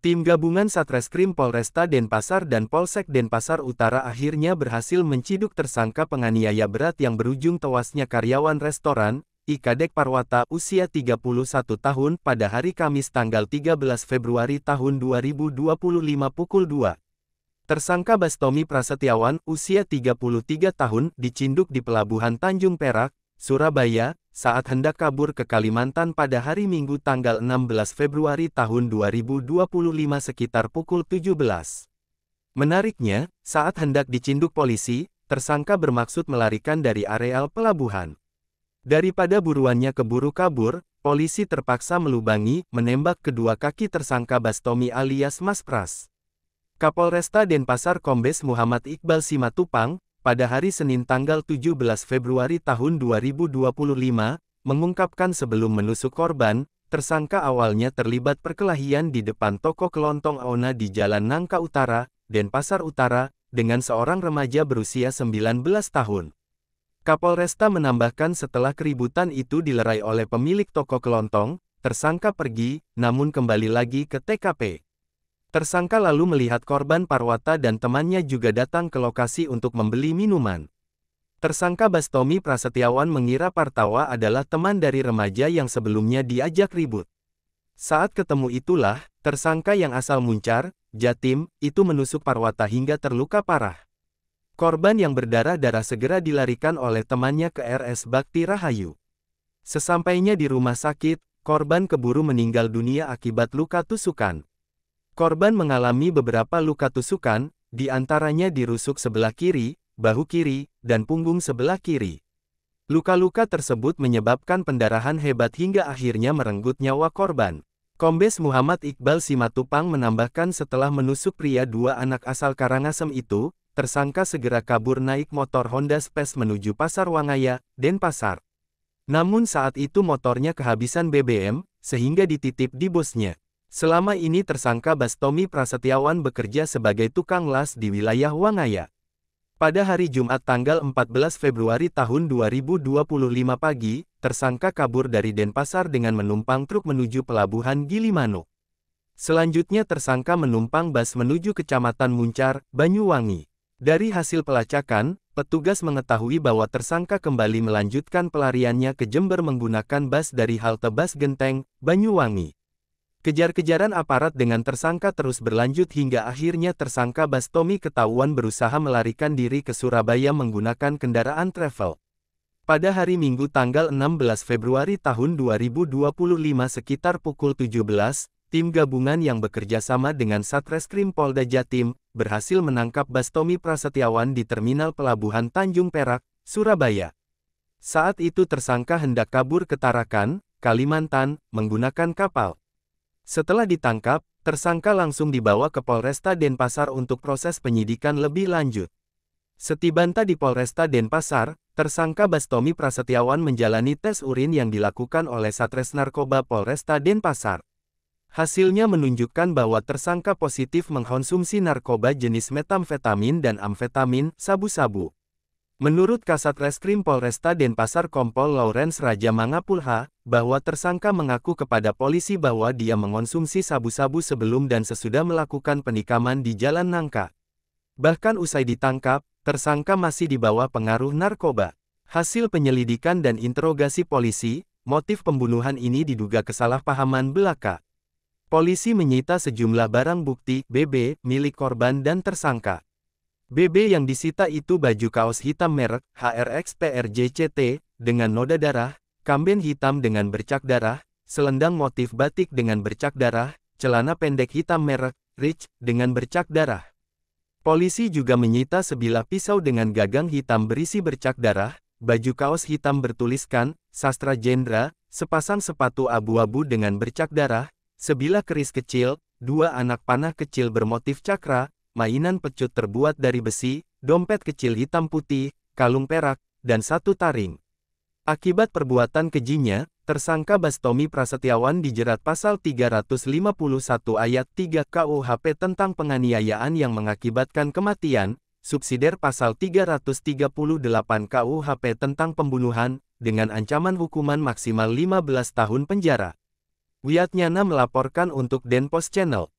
Tim gabungan Satreskrim Polresta Denpasar dan Polsek Denpasar Utara akhirnya berhasil menciduk tersangka penganiaya berat yang berujung tewasnya karyawan restoran, Ikadek Parwata, usia 31 tahun pada hari Kamis tanggal 13 Februari tahun 2025 pukul 2. Tersangka Bastomi Prasetyawan, usia 33 tahun, dicinduk di Pelabuhan Tanjung Perak, Surabaya, saat hendak kabur ke Kalimantan pada hari Minggu tanggal 16 Februari tahun 2025 sekitar pukul 17. Menariknya, saat hendak dicinduk polisi, tersangka bermaksud melarikan dari areal pelabuhan. Daripada buruannya keburu kabur, polisi terpaksa melubangi, menembak kedua kaki tersangka Bastomi alias Mas Pras. Kapolresta Denpasar Kombes Muhammad Iqbal Simatupang, pada hari Senin tanggal 17 Februari tahun 2025, mengungkapkan sebelum menusuk korban, tersangka awalnya terlibat perkelahian di depan toko kelontong Aona di Jalan Nangka Utara, Denpasar Utara, dengan seorang remaja berusia 19 tahun. Kapolresta menambahkan setelah keributan itu dilerai oleh pemilik toko kelontong, tersangka pergi, namun kembali lagi ke TKP. Tersangka lalu melihat korban Parwata dan temannya juga datang ke lokasi untuk membeli minuman. Tersangka Bastomi Prasetyawan mengira Partawa adalah teman dari remaja yang sebelumnya diajak ribut. Saat ketemu itulah, tersangka yang asal Muncar, Jatim, itu menusuk Parwata hingga terluka parah. Korban yang berdarah-darah segera dilarikan oleh temannya ke RS Bakti Rahayu. Sesampainya di rumah sakit, korban keburu meninggal dunia akibat luka tusukan. Korban mengalami beberapa luka tusukan, di antaranya di rusuk sebelah kiri, bahu kiri, dan punggung sebelah kiri. Luka-luka tersebut menyebabkan pendarahan hebat hingga akhirnya merenggut nyawa korban. Kombes Muhammad Iqbal Simatupang menambahkan setelah menusuk pria dua anak asal Karangasem itu, tersangka segera kabur naik motor Honda Space menuju Pasar Wangaya, Denpasar. Namun saat itu motornya kehabisan BBM, sehingga dititip di bosnya. Selama ini tersangka Bastomi Prasetyawan bekerja sebagai tukang las di wilayah Wangaya. Pada hari Jumat tanggal 14 Februari tahun 2025 pagi, tersangka kabur dari Denpasar dengan menumpang truk menuju Pelabuhan Gilimanuk. Selanjutnya tersangka menumpang bus menuju Kecamatan Muncar, Banyuwangi. Dari hasil pelacakan, petugas mengetahui bahwa tersangka kembali melanjutkan pelariannya ke Jember menggunakan bus dari halte Bus Genteng, Banyuwangi. Kejar-kejaran aparat dengan tersangka terus berlanjut hingga akhirnya tersangka Bastomi ketahuan berusaha melarikan diri ke Surabaya menggunakan kendaraan travel. Pada hari Minggu tanggal 16 Februari tahun 2025 sekitar pukul 17, tim gabungan yang bekerja sama dengan Satreskrim Polda Jatim, berhasil menangkap Bastomi Prasetyawan di Terminal Pelabuhan Tanjung Perak, Surabaya. Saat itu tersangka hendak kabur ke Tarakan, Kalimantan, menggunakan kapal. Setelah ditangkap, tersangka langsung dibawa ke Polresta Denpasar untuk proses penyidikan lebih lanjut. Setibanya di Polresta Denpasar, tersangka Bastomi Prasetyawan menjalani tes urin yang dilakukan oleh Satres Narkoba Polresta Denpasar. Hasilnya menunjukkan bahwa tersangka positif mengkonsumsi narkoba jenis metamfetamin dan amfetamin, sabu-sabu. Menurut Kasat Reskrim Polresta Denpasar Kompol Lawrence Raja Mangapulha, bahwa tersangka mengaku kepada polisi bahwa dia mengonsumsi sabu-sabu sebelum dan sesudah melakukan penikaman di Jalan Nangka. Bahkan usai ditangkap, tersangka masih di bawah pengaruh narkoba. Hasil penyelidikan dan interogasi polisi, motif pembunuhan ini diduga kesalahpahaman belaka. Polisi menyita sejumlah barang bukti, BB, milik korban dan tersangka. BB yang disita itu baju kaos hitam merek HRX PRJCT, dengan noda darah, kamben hitam dengan bercak darah, selendang motif batik dengan bercak darah, celana pendek hitam merek Rich, dengan bercak darah. Polisi juga menyita sebilah pisau dengan gagang hitam berisi bercak darah, baju kaos hitam bertuliskan, Sastra Jendra, sepasang sepatu abu-abu dengan bercak darah, sebilah keris kecil, dua anak panah kecil bermotif cakra, mainan pecut terbuat dari besi, dompet kecil hitam putih, kalung perak, dan satu taring. Akibat perbuatan kejinya, tersangka Bastomi Prasetyawan dijerat pasal 351 ayat 3 KUHP tentang penganiayaan yang mengakibatkan kematian, subsidiar pasal 338 KUHP tentang pembunuhan, dengan ancaman hukuman maksimal 15 tahun penjara. Wiatnyana melaporkan untuk Denpos Channel.